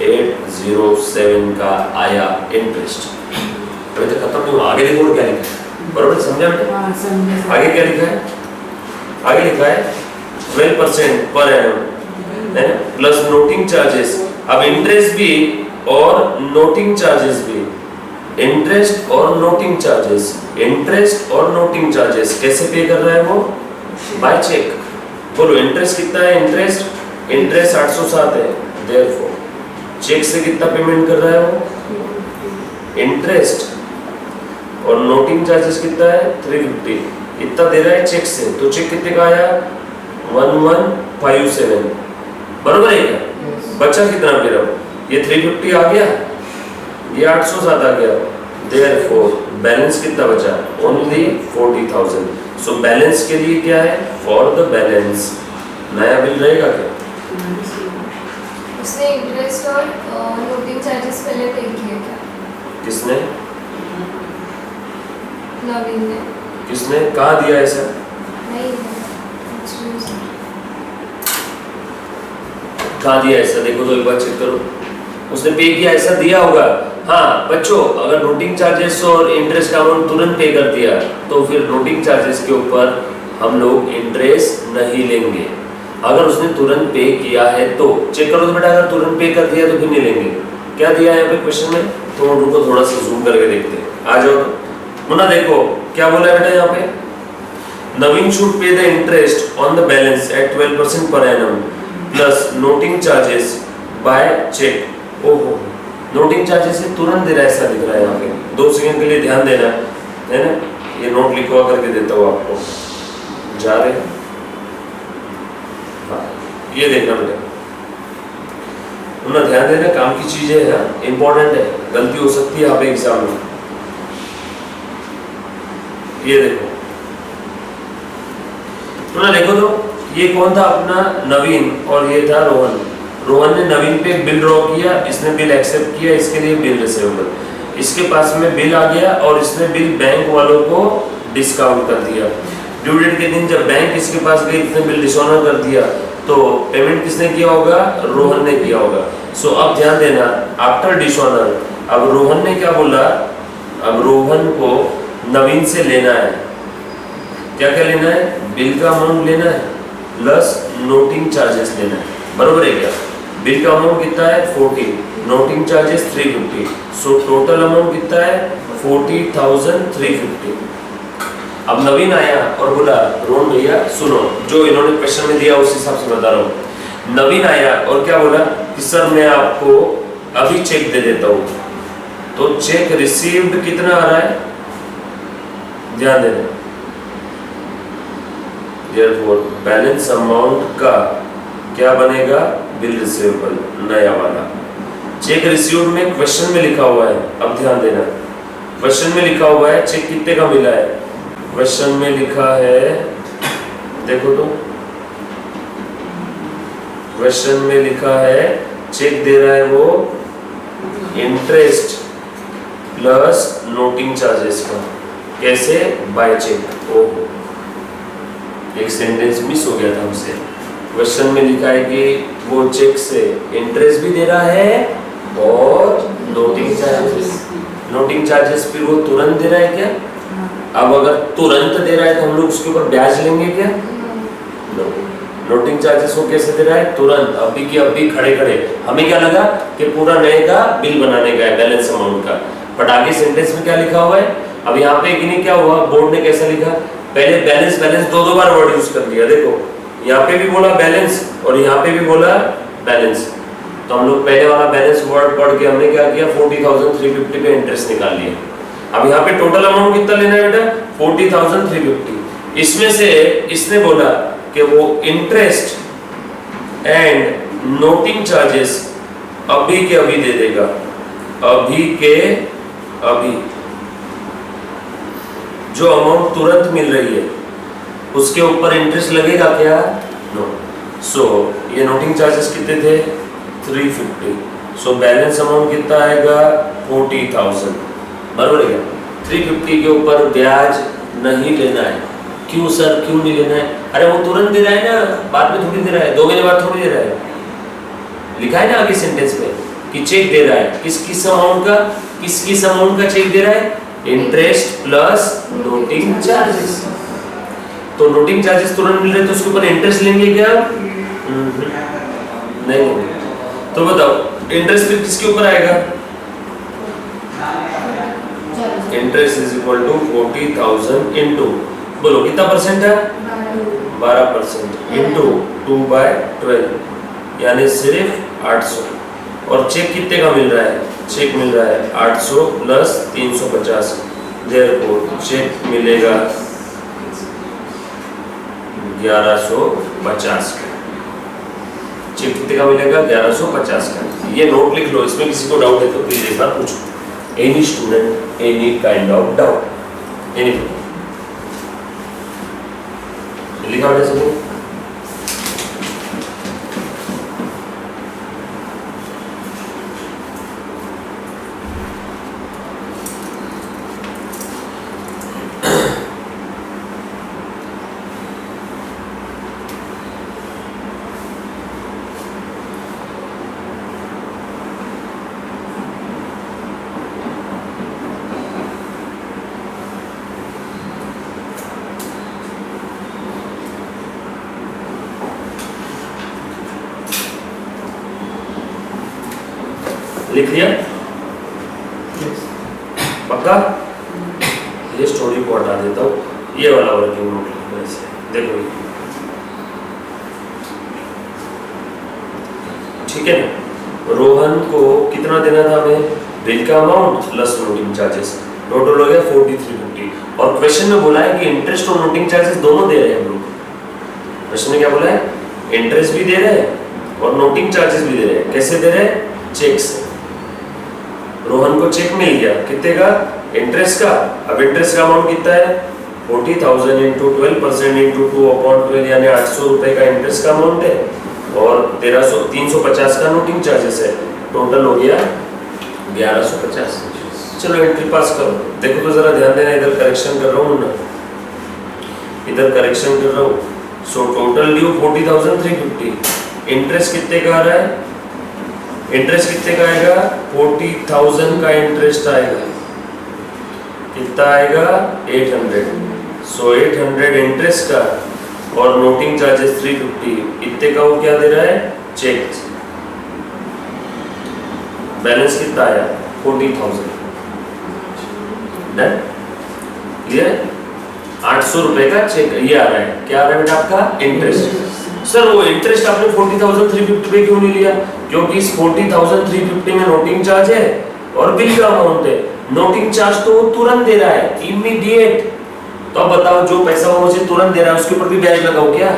807 का आया इंटरेस्ट। अभी तक खत्म नहीं हुआ, आगे देखो क्या लिखा है। बरोबर समझा बेटा? आगे क्या लिखा है? आगे लिखा है 12% पर एनम है प्लस नोटिंग चार्जेस। अब इंटरेस्ट भी और नोटिंग चार्जेस भी, इंटरेस्ट और नोटिंग चार्जेस, इंटरेस्ट और नोटिंग चार्जेस कैसे पे कर रहा है वो? Bye check. बोलो इंटरेस्ट कितना है? इंटरेस्ट 807 है, देयरफॉर चेक से कितना पेमेंट कर रहा है वो? इंटरेस्ट। और नोटिंग चार्जेस कितना है? 350। इतना दे रहा है चेक से, तो चेक कितने का आया? 1157। बरोबर है क्या? बचा कितना फिर? अब ये 350 आ गया, ये 807 आ गया, देयरफॉर बैलेंस कितना बचा? ओनली 40,000। सो बैलेंस के लिए क्या है? फॉर द बैलेंस नया बिल रहेगा क्या? उसने इंटरेस्ट और नोटिंग चार्जेस पहले पे किए क्या? किसने? नवीन ने। किसने? कहाँ दिया ऐसा? नहीं, कहाँ दिया ऐसा? देखो तो एक बार चेक करो। उसने पे किया, ऐसा दिया होगा हाँ बच्चों, अगर नोटिंग चार्जेस और इंटरेस्ट का अमाउंट तुरंत पे कर दिया तो फिर नोटिंग चार्जेस के ऊपर हम लोग इंटरेस्ट नहीं लेंगे। अगर उसने तुरंत पे किया है तो चेक करो तो बेटा, अगर तुरंत पे कर दिया तो फिर नहीं लेंगे। क्या दिया है यहाँ पे क्वेश्चन में, तो रुको थोड़ा सा जूम करके देखते हैं। आ जाओ तो मुन्ना, देखो क्या बोला है बेटा यहाँ पे, Naveen should pay the interest on the balance at 12% per annum plus noting charges by cheque. ओहो, नोटिंग चार्जेस से तुरंत दे रहा है, ऐसा लिख रहा है यहाँ पे। 2 सेकंड के लिए ध्यान देना है ना, ये नोट लिखवा करके देता हूँ आपको। जा रहे हैं, हाँ ये देखना बेटा, उन्हें ध्यान देना, काम की चीजें है, इंपॉर्टेंट है, गलती हो सकती है यहाँ पे एग्जाम में। ये देखो उन्हें देखो तो, ये कौन था अपना नवीन और ये था रोहन। रोहन ने नवीन पे बिल ड्रॉ किया, इसने बिल एक्सेप्ट किया, इसके लिए बिल रिसीवेबल। इसके पास में बिल आ गया और इसने बिल बैंक वालों को डिस्काउंट कर दिया। ड्यू डेट के दिन जब बैंक इसके पास गई, इसने बिल डिसऑनर कर दिया, तो पेमेंट किसने किया होगा, रोहन ने किया होगा। सो अब ध्यान देना, आफ्टर डिसऑनर अब रोहन ने क्या बोला, अब रोहन को नवीन से लेना है, क्या क्या लेना है, बिल का अमाउंट लेना है प्लस नोटिंग चार्जेस लेना है, बरोबर है क्या। बिल का अमाउंट कितना है 40, noting charges 350, so total amount कितना है 40,350। अब नवीन आया और बोला रोहन भैया सुनो, जो इन्होंने क्वेश्चन में दिया उस हिसाब से बता रहा हूँ। नवीन आया और क्या बोला कि सर मैं आपको अभी चेक दे देता हूँ, तो चेक रिसीव्ड कितना आ रहा है, ध्यान देना, देयरफॉर बैलेंस अमाउंट का क्या बनेगा, बिल रिसीवेबल नया वाला। चेक रिसीव्ड में क्वेश्चन में लिखा हुआ है, अब ध्यान देना, क्वेश्चन में लिखा हुआ है चेक कितने का मिला है, क्वेश्चन में लिखा है, देखो तो क्वेश्चन में लिखा है चेक दे रहा है वो इंटरेस्ट प्लस नोटिंग चार्जेस का, कैसे, बाय चेक। ओहो, एक सेंटेंस मिस हो गया था हमसे। क्वेश्चन में लिखा है कि वो चेक से इंटरेस्ट भी दे रहा है और नोटिंग चार्जेस फिर वो तुरंत दे रहा है क्या। अब अगर तुरंत दे रहा है तो हम लोग उसके ऊपर ब्याज लेंगे क्या, नोटिंग चार्जेस वो कैसे दे रहा है, तुरंत, अभी की अभी खड़े खड़े। हमें क्या लगा कि पूरा नए का बिल बनाने का है, बैलेंस अमाउंट का, बट आगे सेंटेंस में क्या लिखा हुआ है। अब यहाँ पे कि नहीं क्या हुआ, बोर्ड ने कैसा लिखा, पहले बैलेंस दो बार वर्ड यूज कर दिया। देखो यहाँ पे भी बोला बैलेंस और यहाँ पे भी बोला बैलेंस, तो हम लोग पहले वाला बैलेंस वर्ड पढ़ के हमने क्या किया 40,350 पे इंटरेस्ट निकाल लिया। अब यहाँ पे टोटल अमाउंट कितना लेना है बेटा 40,350, इसमें से इसने बोला कि वो इंटरेस्ट एंड नोटिंग चार्जेस अभी के अभी दे देगा, अभी के अभी, जो अमाउंट तुरंत मिल रही है उसके ऊपर इंटरेस्ट लगेगा क्या, नो। सो ये नोटिंग चार्जेस कितने थे 350, सो बैलेंस अमाउंट कितना आएगा 40,000, बराबर है क्या। 350 के ऊपर ब्याज नहीं लेना है, क्यों सर क्यों नहीं लेना है, अरे वो तुरंत दे रहा है ना, बाद में थोड़ी दे रहा है, 2 महीने बाद थोड़ी दे रहा है, लिखा है ना आगे सेंटेंस में कि चेक दे रहा है, किस अमाउंट का, किस अमाउंट का चेक दे रहा है, इंटरेस्ट प्लस नोटिंग चार्जेस। तो नोटिंग चार्जेस तुरंत मिल रहे हैं तो उसके ऊपर इंटरेस्ट लेंगे क्या, नहीं। तो बताओ इंटरेस्ट फिर किसके ऊपर आएगा, interest is equal to 40,000 into, बोलो कितना परसेंट है 12% इंटू 2/12, यानी सिर्फ 800। और चेक कितने का मिल रहा है, चेक मिल रहा है 800 प्लस 350, देयरफॉर चेक मिलेगा 1150 का। चेक कितने का मिलेगा 1150 का। ये नोट लिख लो, इसमें किसी को डाउट है तो प्लीज एक बार पूछो, any student any kind of doubt, any लिखा हुआ है। लिख लिया पक्का? ये स्टोरी को हटा देता हूँ, ये वाला वर्किंग नोट लिखना है इसे। देखो ये ठीक है ना। रोहन को कितना देना था हमें? बिल का amount plus noting charges, total हो गया 4350। और क्वेश्चन में बोला है कि इंटरेस्ट और नोटिंग चार्जेस दोनों दे रहे हैं हम लोग। क्वेश्चन में क्या बोला है? इंटरेस्ट भी दे रहे हैं और नोटिंग चार्जेस भी दे रहे हैं। कैसे दे रहे हैं? चेक से। रोहन को चेक मिल गया कितने का? इंटरेस्ट का। अब इंटरेस्ट का अमाउंट कितना है? 40,000 इंटू 12% इंटू 2/12 यानी 800 रुपए का इंटरेस्ट का अमाउंट है और 350 का नोटिंग चार्जेस है। टोटल हो गया 1150। चलो एंट्री पास करो। देखो तो जरा ध्यान देना, इधर करेक्शन कर रहा हूँ ना, इधर करेक्शन कर रहा हूँ। So total due 40,350। इंटरेस्ट कितने का आ रहा है? इंटरेस्ट कितने का आएगा? 40,000 का इंटरेस्ट आएगा। कितना आएगा? 800। सो 800 इंटरेस्ट का और नोटिंग चार्जेस 350। इतने का वो क्या दे रहा है? चेक। बैलेंस कितना आया? 40,000। डन? क्लियर? 800 रुपए का चेक ये आ रहा है। क्या आ रहा है बेटा आपका? इंटरेस्ट। सर वो इंटरेस्ट आपने 40,350 पे क्यों नहीं लिया? क्योंकि इस 40,350 में नोटिंग चार्ज है और बिल का अमाउंट है। नोटिंग चार्ज तो वो तुरंत दे रहा है, इमीडिएट। तो अब बताओ जो पैसा वो मुझे तुरंत दे रहा है उसके ऊपर भी ब्याज लगाओ क्या?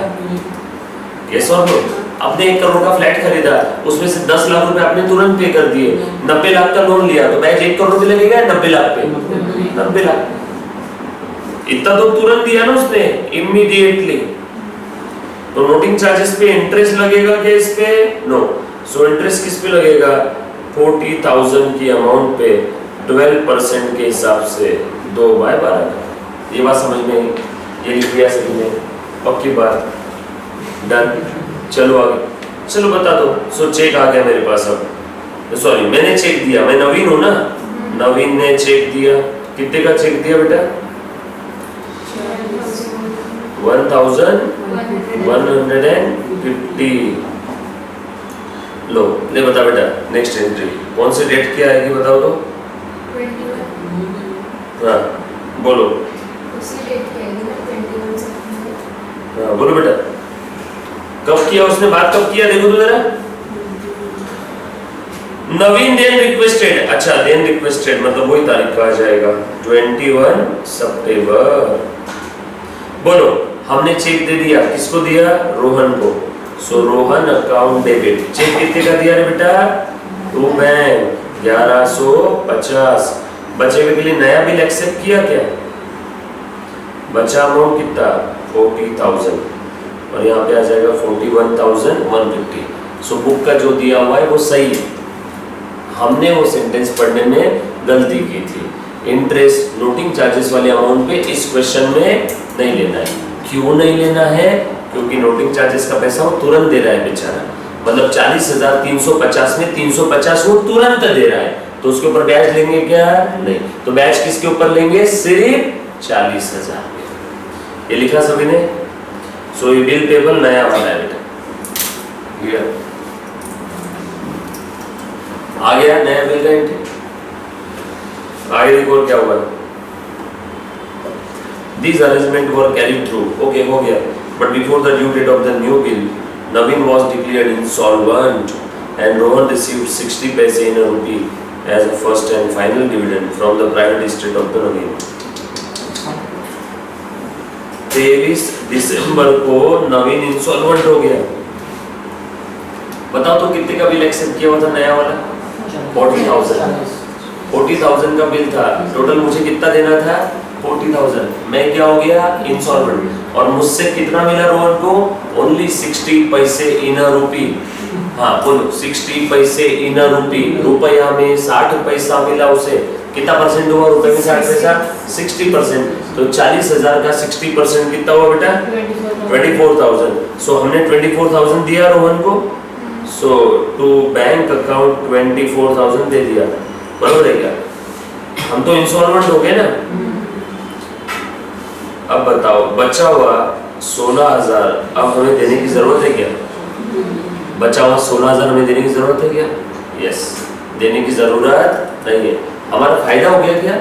यस और नो? आपने 1 करोड़ का फ्लैट खरीदा, उसमें से 10 लाख रुपए आपने तुरंत पे कर दिए, 90 लाख का लोन लिया, तो ब्याज 1 करोड़ पे लगेगा 90 लाख पे? 90 लाख। इतना तो तुरंत दिया ना उसने, इमीडिएटली। तो नोटिंग चार्जेस पे इंटरेस्ट लगेगा क्या इस पे? नो। सो इंटरेस्ट किस पे लगेगा? 40,000 की अमाउंट पे 12% के हिसाब से 2/12 का। ये बात समझ में आई? ये लिख दिया सही में? पक्की बात? डन? चलो आगे। चलो बता दो। सो चेक आ गया मेरे पास। अब सॉरी मैंने चेक दिया, मैं नवीन हूँ ना, नवीन ने चेक दिया। कितने का चेक दिया बेटा? 1,150। लो ले बता बेटा नेक्स्ट एंट्री कौन से डेट की आएगी बताओ तो? 21। हाँ बोलो। उसी डेट की आएगी ना, 21 सितंबर। हाँ बोलो बेटा। कब किया उसने बात? कब किया देखो तो जरा। नवीन देन रिक्वेस्टेड। अच्छा देन रिक्वेस्टेड मतलब वही तारीख का आ जाएगा 21 सितंबर। बोलो हमने चेक दे दिया, किसको दिया? रोहन को। So Rohan account debit. Cheque कितने का दिया रे बेटा? To bank 1150। बचे हुए के लिए नया बिल एक्सेप्ट किया क्या? बचा अमाउंट कितना? 40,000 और यहाँ पे आ जाएगा 41,150। सो बुक का जो दिया हुआ है वो सही है। हमने वो सेंटेंस पढ़ने में गलती की थी। इंटरेस्ट नोटिंग चार्जेस वाले अमाउंट पे इस क्वेश्चन में नहीं लेना है। क्यों नहीं लेना है? क्योंकि नोटिंग चार्जेस का पैसा वो तुरंत दे रहा है बेचारा। मतलब 40,350 में 350 वो तुरंत दे रहा है, तो उसके ऊपर ब्याज लेंगे क्या? नहीं। तो ब्याज किसके ऊपर लेंगे? सिर्फ 40,000। ये लिखा सभी ने? सो ये बिल टेबल नया वाला है बेटा। आ गया नया बिल का एंट्री। आगे देखो क्या हुआ। These arrangements were carried through. Okay, हो गया. But before the due date of the new bill, Naveen was declared insolvent and Rohan received 60 paise in a rupee as a first and final dividend from the private estate of the Naveen. 23 दिसंबर को नवीन insolvent हो गया। बताओ तो कितने का bill accept किया हुआ था नया वाला? 40,000 का बिल था। टोटल मुझे कितना देना था? 40,000। मैं क्या हो गया? इंसॉल्वेंट। और मुझसे कितना मिला रोहन को? ओनली 60 पैसे इन अ रूपी। हाँ बोलो 60 पैसे इन अ रूपी। रुपया में 60 पैसा मिला उसे। कितना परसेंट हुआ रुपए में 60 पैसा? 60%। तो 40,000 का 60% कितना हुआ बेटा? 24,000। सो हमने 24,000 दिया रोहन को। सो टू बैंक अकाउंट 24,000 दे दिया। बराबर है क्या? हम तो इंसॉल्वेंट हो गए ना। अब बताओ बचा हुआ 16,000 अब हमें देने की जरूरत है क्या? बचा हुआ 16,000 हमें देने की जरूरत है क्या? यस। देने की जरूरत नहीं है। हमारा फायदा हो गया क्या?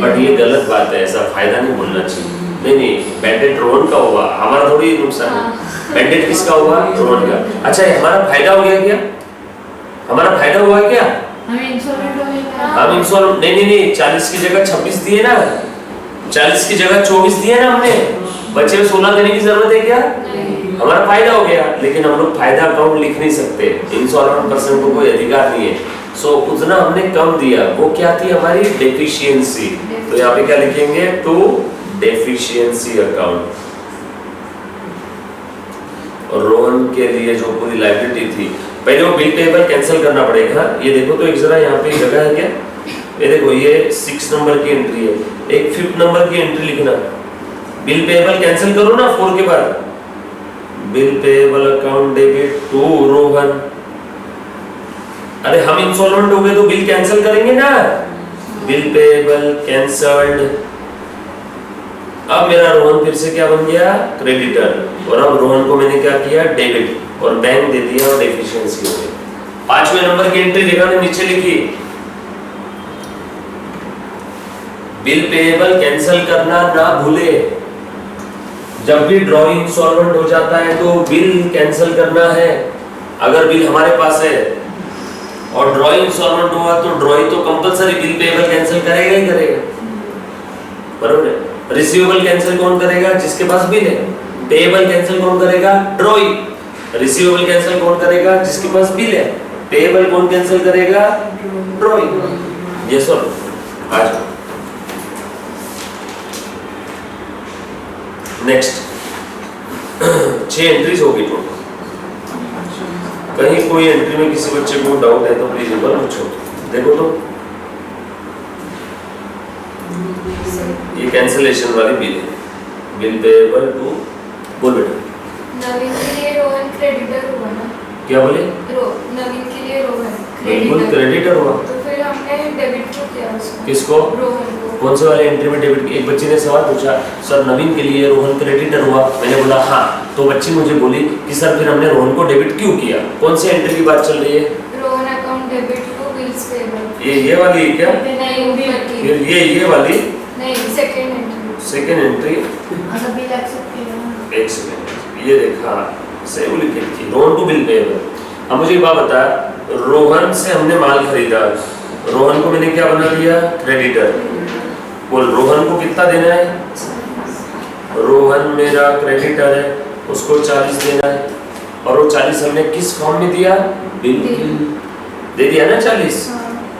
बट ये गलत बात है, ऐसा फायदा नहीं बोलना चाहिए। नहीं, बैड डेट रोहन का हुआ, हमारा थोड़ी नुकसान है। बैड डेट किसका हुआ? रोहन का। अच्छा, ये हमारा फायदा हो गया क्या? हमारा फायदा हुआ क्या? हमें इंस्टॉलमेंट हो गया। हम इंस्टॉल नहीं 40 की जगह 26 दिए ना, 40 की जगह 24 दिए ना हमने, बच्चे में 16 देने की जरूरत है क्या? हमारा फायदा हो गया। लेकिन हम लोग फायदा अकाउंट लिख नहीं सकते, इंस्टॉलमेंट पर्सन को कोई अधिकार नहीं है। सो उतना हमने कम दिया, वो क्या थी? हमारी डेफिशिएंसी। तो यहाँ पे क्या लिखेंगे? To deficiency account. और रोहन के लिए जो पूरी लायबिलिटी थी, पहले वो बिल पेबल कैंसिल करना पड़ेगा। ये देखो तो एक जरा यहाँ पे जगह है क्या? ये देखो, ये 6 नंबर की एंट्री है, एक 5th नंबर की एंट्री लिखना। बिल पेबल कैंसिल करो ना 4 के बाद। Bill payable account debit to Rohan. अरे हम इंस्टॉलमेंट हो गए तो बिल कैंसिल करेंगे ना। Bill payable cancelled. अब मेरा रोहन फिर से क्या बन गया? क्रेडिटर। और अब रोहन को मैंने क्या किया? डेबिट, और बैंक दे दिया और डेफिशिएंसी हो गई। 5वें नंबर की एंट्री देखा ने नीचे लिखी, बिल पेबल कैंसिल करना ना भूले। जब भी ड्रॉइंग इंस्टॉलमेंट हो जाता है तो बिल कैंसिल करना है। अगर बिल हमारे पास है और ड्रॉइंग इंस्टॉलमेंट हुआ तो ड्रॉइंग तो कंपलसरी बिल पेबल कैंसिल करेगा ही करेगा, बरोबर है। रिसीवेबल कैंसिल कौन करेगा? जिसके पास बिल है। पेएबल कैंसिल कौन करेगा? ड्रॉइंग। रिसीवेबल कैंसिल कौन करेगा? जिसके पास बिल है। पेएबल कौन कैंसिल करेगा? ड्रॉइंग। यस और आज नेक्स्ट 6 एंट्रीज होगी टोटल। कहीं कोई एंट्री में किसी बच्चे को डाउट है तो प्लीज एक बार पूछो। देखो तो ये कैंसिलेशन वाली बिल है, बिल पेएबल टू। बोल बेटा। नवीन के लिए रोहन क्रेडिटर हुआ ना? क्या बोले? नवीन के लिए रोहन बिल्कुल क्रेडिटर हुआ। तो फिर हमने डेबिट क्यों किया उसको? किसको? रोहन को। कौन से वाले एंट्री में डेबिट? एक बच्चे ने सवाल पूछा, सर नवीन के लिए रोहन क्रेडिटर हुआ। मैंने बोला हाँ। तो बच्ची मुझे बोली कि सर फिर हमने रोहन को डेबिट क्यों किया? कौन सी एंट्री की बात चल रही है? Rohan account debit to bills payable. ये वाली क्या? नहीं, ऊपर की। फिर ये वाली नहीं, सेकंड एंट्री। Second entry. अगर बिल एक्सेप्ट किया। एक सेकंड, ये देखा सही लिखी थी, रोहन टू बिल पेएबल। अब मुझे एक बात बता, रोहन से हमने माल खरीदा, रोहन को मैंने क्या बना दिया? क्रेडिटर। बोल, रोहन को कितना देना है? रोहन मेरा क्रेडिटर है, उसको 40 देना है। और वो 40 हमने किस फॉर्म में दिया? बिल दे दिया ना 40।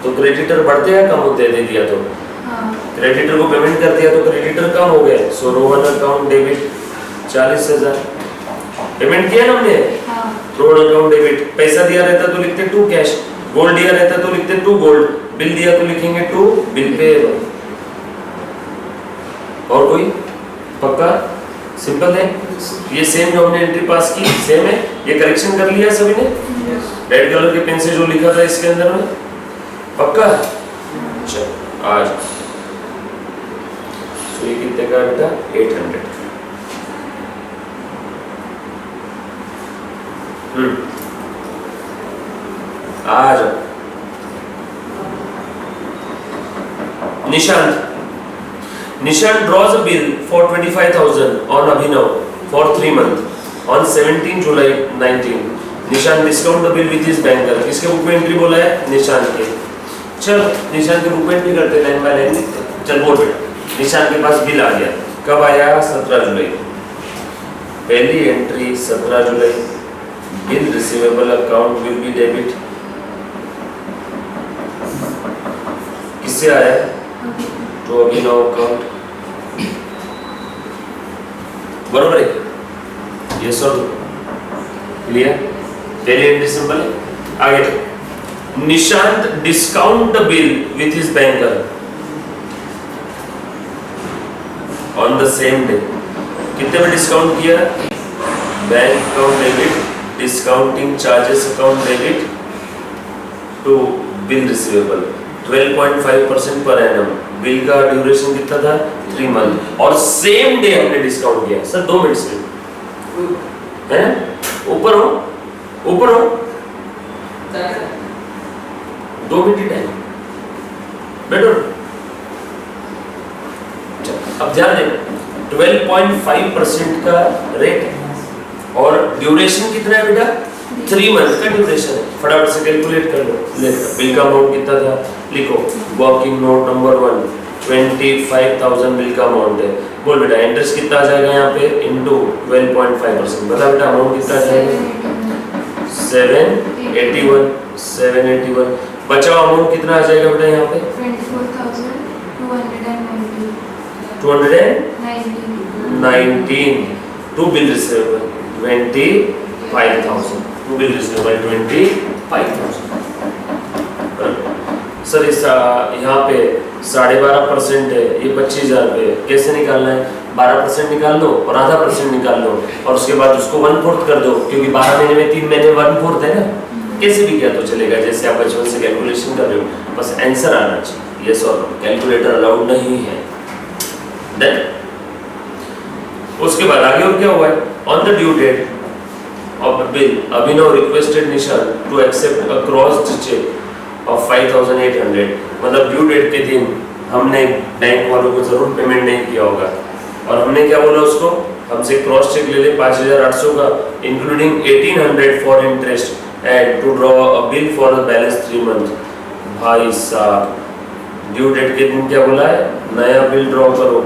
तो क्रेडिटर बढ़ते हैं कम होते हैं? दे दिया तो क्रेडिटर को पेमेंट कर दिया तो क्रेडिटर कम हो गए। सो रोहन अकाउंट डेबिट 40,000 पेमेंट किया ना हमने। Rohan account debit. पैसा दिया रहता तो लिखते टू कैश, गोल्ड दिया रहता तो लिखते टू गोल्ड, बिल दिया तो लिखेंगे टू बिल पेएबल। और कोई? पक्का? सिंपल है। ये सेम जो हमने एंट्री पास की सेम है। ये करेक्शन कर लिया सभी ने? रेड कलर के पेन से जो लिखा था इसके अंदर में, पक्का? चलो आज तो ये कितने का था? 800। आज Nishant draws a bill for 25,000 on Abhinav for 3 months on 17 July 19. Nishant discount the bill with his banker. किसके बुक में एंट्री बोला है? निशांत के। चल निशांत के बुक में एंट्री करते लाइन बाय लाइन। चल बोल बेटा। निशांत के पास बिल आ गया, कब आया? 17 जुलाई। पहली entry 17 July, bill receivable account will B debit. किससे आया? तो अभिनव अकाउंट। बरोबर है? ये सब क्लियर? पहली एंट्री सिंपल है। आगे Nishant discount the bill with his banker on the same day. कितने में डिस्काउंट किया? Bank account debit, discounting charges account debit to bill receivable 12.5% per annum. Bill का ड्यूरेशन कितना था? 3 मंथ। और सेम डे हमने डिस्काउंट किया। सर 2 मिनट से है, ऊपर हो 2 मिनट टाइम बैठो। अब ध्यान देना 12.5% का रेट है और ड्यूरेशन कितना है बेटा 3 मंथ का ड्यूरेशन है। फटाफट से कैलकुलेट कर लो। बिल का अमाउंट कितना था लिखो। वर्किंग नोट नंबर 1 25,000 बिल का अमाउंट है। बोल बेटा इंटरेस्ट कितना आ जाएगा यहाँ पे इनटू 12.5%। बता बेटा अमाउंट कितना आ जाएगा 781। बचा अमाउंट कितना आ जाएगा बेटा यहाँ पे 219 to bill receivable 25,000 to bill receivable 25,000। Sir इस यहाँ पे 12.5% है ये 25,000 पे कैसे निकालना है 12% निकाल लो और आधा % निकाल लो और उसके बाद उसको 1/4 कर दो क्योंकि 12 महीने में 3 महीने 1/4 है ना। कैसे भी किया तो चलेगा जैसे आप बचपन से कैलकुलेशन कर रहे हो बस आंसर आना चाहिए। यस और कैलकुलेटर अलाउड नहीं है। देन उसके बाद आगे और क्या हुआ है on the due date of the bill Abhinav requested Nishan to accept a crossed cheque of 5,800। मतलब ड्यू डेट के दिन हमने बैंक वालों को जरूर पेमेंट नहीं किया होगा और हमने क्या बोला उसको हमसे क्रॉस चेक ले ले 5,800 का including 1,800 for interest and to draw a bill for the balance 3 month. भाई साहब ड्यू डेट के दिन क्या बोला है नया बिल ड्रॉ करो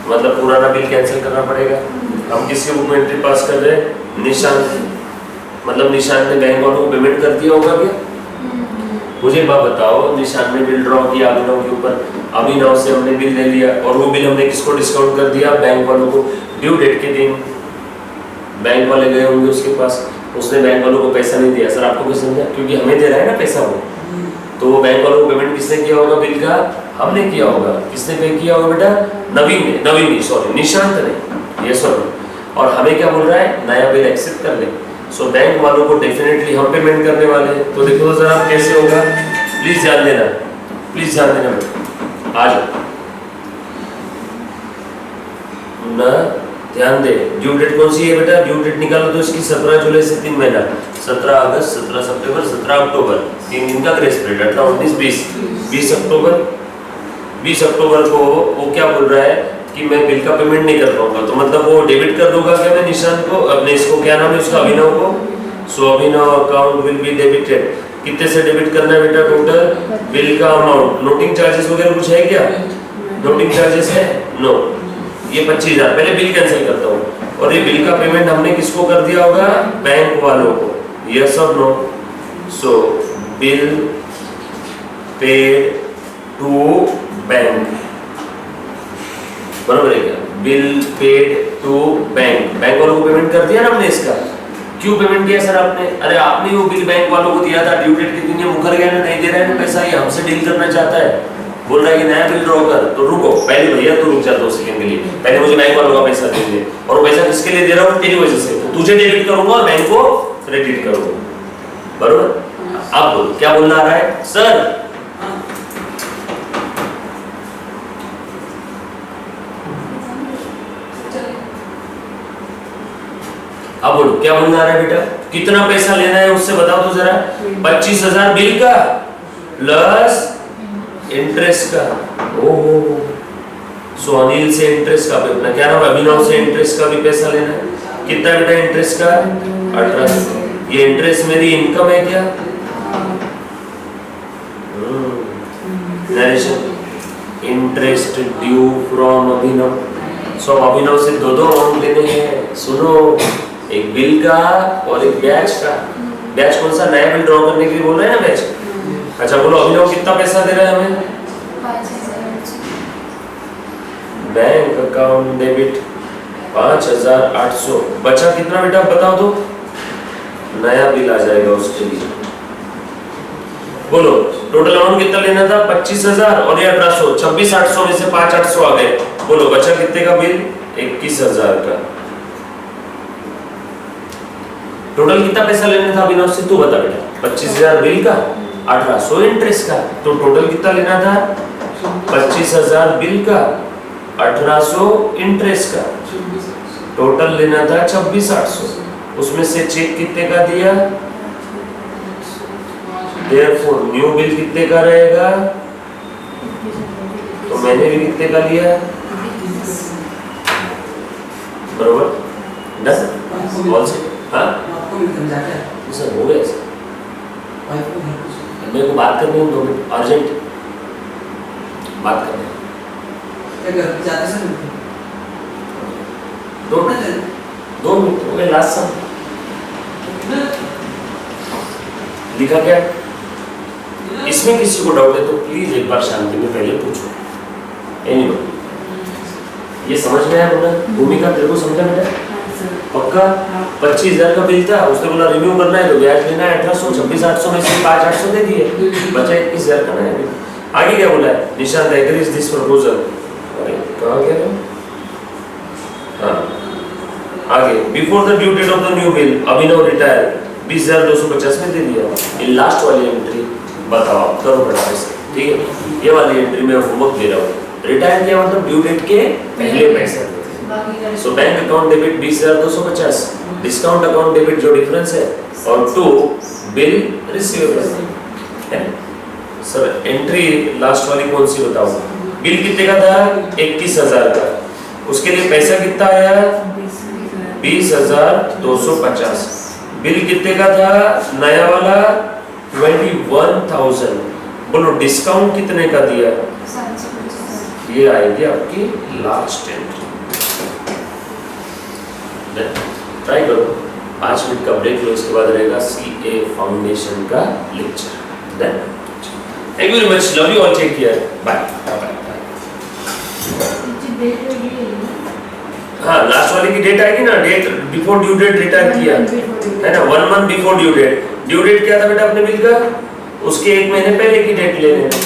मतलब पुराना बिल कैंसिल करना पड़ेगा। हम किसके बुक में एंट्री पास कर रहे हैं निशान। मतलब निशान ने बैंक वालों को पेमेंट कर दिया होगा क्या। मुझे बात बताओ निशान ने बिल ड्रॉ किया अभिनव के ऊपर अभिनव से हमने बिल ले लिया और वो बिल हमने किसको डिस्काउंट कर दिया बैंक वालों को। ड्यू डेट के दिन बैंक वाले गए होंगे उसके पास उसने बैंक वालों को पैसा नहीं दिया। सर आपको क्या समझा क्योंकि हमें दे रहा है ना पैसा वो तो वो बैंक वालों को पेमेंट किसने किया होगा बिल का हमने किया होगा। किसने पे किया होगा बेटा नवीन सॉरी निशांत ने। ये सॉरी और हमें क्या बोल रहा है नया बिल एक्सेप्ट कर ले। सो बैंक वालों को डेफिनेटली हम पेमेंट करने वाले हैं। तो देखो जरा कैसे होगा प्लीज ध्यान देना बेटा। आज ना ध्यान दे ड्यू डेट कौन सी है बेटा ड्यू डेट निकालो तो इसकी 17 जुलाई से 3 महीना 17 अगस्त 17 सितंबर 17 अक्टूबर 3 दिन का ग्रेस पीरियड 18 19 20 अक्टूबर को वो क्या बोल रहा है कि मैं बिल का पेमेंट नहीं कर पाऊंगा। तो मतलब वो डेबिट कर दूंगा क्या मैं निशान को अपने इसको क्या नाम है उसका अभिनव को। सो अभिनव अकाउंट विल बी डेबिटेड। कितने से डेबिट करना है बेटा टोटल बिल का अमाउंट। नोटिंग चार्जेस वगैरह कुछ है क्या नोटिंग चार्जेस है नो। ये 25,000 पहले बिल कैंसिल करता हूँ और ये बिल का पेमेंट हमने किसको कर दिया होगा बैंक वालों को। यस और no. So bill paid to bank बराबर है क्या बिल पेड टू बैंक वालों को पेमेंट कर दिया ना हमने इसका। क्यों पेमेंट किया सर आपने अरे आपने वो बिल बैंक वालों को दिया था ड्यू डेट के दिन ये मुकर गया ना नहीं दे रहा है ना पैसा ये हमसे डील करना चाहता है बोल रहा है कि नया बिल ड्रॉ कर। तो रुको पहले भैया तू रुक जा 2 सेकंड के लिए पहले मुझे बैंक वालों का पैसा दे दे और वो पैसा किसके लिए दे रहा हूँ तेरी वजह से। तो तुझे डेबिट करूंगा और बैंक को क्रेडिट करूंगा बरोबर। अब बोल क्या बोलना आ रहा है सर अब बोलो क्या बोलना आ रहा है बेटा कितना पैसा लेना है उससे बताओ तो जरा 25,000 बिल का प्लस इंटरेस्ट का। ओहो सो अनिल से इंटरेस्ट का अपना क्या नाम अभिनव से इंटरेस्ट का भी पैसा लेना है। कितना बेटा इंटरेस्ट का 18। ये इंटरेस्ट मेरी इनकम है क्या इंटरेस्ट ड्यू फ्रॉम अभिनव। सो अभिनव से दो अमाउंट लेने हैं सुनो एक बिल का और एक ब्याज का। ब्याज कौन सा नया बिल ड्रॉ करने के लिए बोल रहे हैं ना ब्याज। अच्छा बोलो अभिनव कितना पैसा दे रहा है हमें 5,800 बैंक अकाउंट डेबिट 5,800। बचा कितना बेटा बताओ तो नया बिल आ जाएगा उसके लिए। बोलो टोटल अमाउंट कितना लेना था 25,000 और ये 1800 26,800 में से 5,800 आ गए। बोलो बचा कितने का बिल 21,000 का। टोटल कितना पैसा लेना था अभिनव से तू बता बेटा 25,000 बिल का 1800 इंटरेस्ट का। तो टोटल कितना लेना था 25,000 बिल का 1800 इंटरेस्ट का। टोटल लेना था 26,800। उसमें से चेक कितने का दिया देयरफॉर न्यू बिल कितने का रहेगा? तो मैंने भी कितने का लिया? बरोबर डन ऑल से। हाँ आपको भी समझाता है सर हो गया सर। वाइफ को घर कुछ मेरे को बात करनी है 2 मिनट अर्जेंट बात करनी है। क्या घर जाते सर 2 मिनट हो गए लास्ट सम लिखा क्या? इसमें किसी को डाउट है तो प्लीज एक बार शांति में पहले पूछो। एनीवन ये समझ में आया? बोला भूमिका तेरे को समझा बेटा? पक्का 25,000 का बिल था, उसने बोला रिन्यू करना है तो ब्याज लेना है 1800, 26,800 में से 5,800 दे दिए, बचा 21,000 का ना। आगे क्या बोला है? Nishant agrees this proposal. अरे कहाँ गया? हाँ आगे before the due date of the new bill Abhinav retire 20,250 में दे दिया। ये लास्ट वाली एंट्री बताओ आप करो बेटा ऐसे, ठीक है? ये वाली एंट्री में होमवर्क दे रहा हूँ। रिटायर किया मतलब ड्यू डेट के पहले पैसा देते हैं। So bank account debit 20,250, discount account debit जो डिफरेंस है, और 2 बिल रिसीवेबल है। सर एंट्री लास्ट वाली कौन सी बताओ? बिल कितने का था? 21,000 का। उसके लिए पैसा कितना आया? 20,250। बिल कितने का था नया वाला? 21,000। बोलो डिस्काउंट कितने का दिया? 750। ये आएगी आपकी लास्ट एंट्री। ट्राई करो, 5 मिनट का ब्रेक लो, इसके बाद रहेगा CA फाउंडेशन का lecture. Then thank you very much, love you all, take care, bye bye. हाँ लास्ट वाले की डेट आएगी ना, date before due date retire किया है ना, 1 month before due date. Due date क्या था बेटा अपने बिल का? उसके 1 महीने पहले की डेट ले लेना,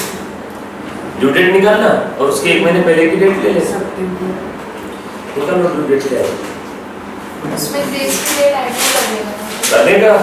ड्यू डेट निकालना और उसके 1 महीने पहले की डेट ले लेना। निकालो ड्यू डेट क्या है? उसमें देश की डेट ऐड कर देना। करने का